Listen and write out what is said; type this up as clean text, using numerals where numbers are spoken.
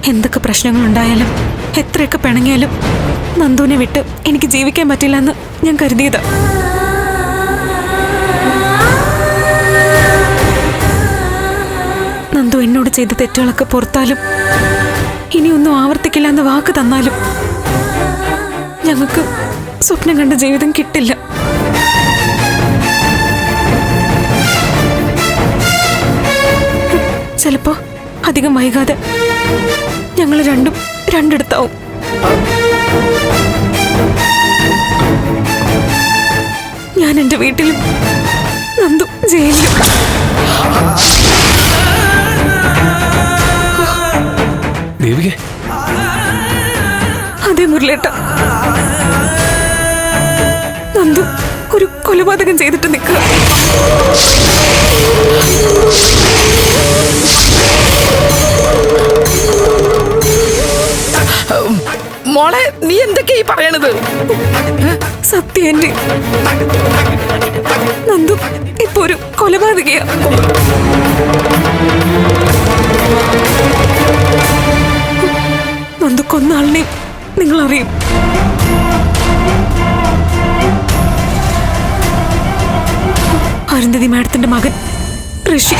എന്തൊക്കെ പ്രശ്നങ്ങളുണ്ടായാലും എത്രയൊക്കെ പിണങ്ങിയാലും നന്ദുവിനെ വിട്ട് എനിക്ക് ജീവിക്കാൻ പറ്റില്ല എന്ന് ഞാൻ കരുതിയതാ. നന്ദു എന്നോട് ചെയ്ത തെറ്റുകളൊക്കെ പുറത്താലും ഇനിയൊന്നും ആവർത്തിക്കില്ല എന്ന് വാക്ക് തന്നാലും ഞങ്ങൾക്ക് സ്വപ്നം കണ്ട ജീവിതം കിട്ടില്ല. ചിലപ്പോ അധികം വൈകാതെ ഞങ്ങൾ രണ്ടിടത്താവും. ഞാൻ എന്റെ വീട്ടിലും നന്ദു ജയിലിലും. അതെ മുരളേട്ട, നന്ദു ഒരു കൊലപാതകം ചെയ്തിട്ട് നിൽക്കുക. മോളെ, നീ എന്തൊക്കെയാ പറയണത്? സത്യം, നന്ദു ഇപ്പൊ ഒരു കൊലപാതകയാ. നന്ദു കൊന്ന ആളിനെ നിങ്ങൾ അറിയും. അരുന്ധതി മാഡത്തിന്റെ മകൻ ഋഷി.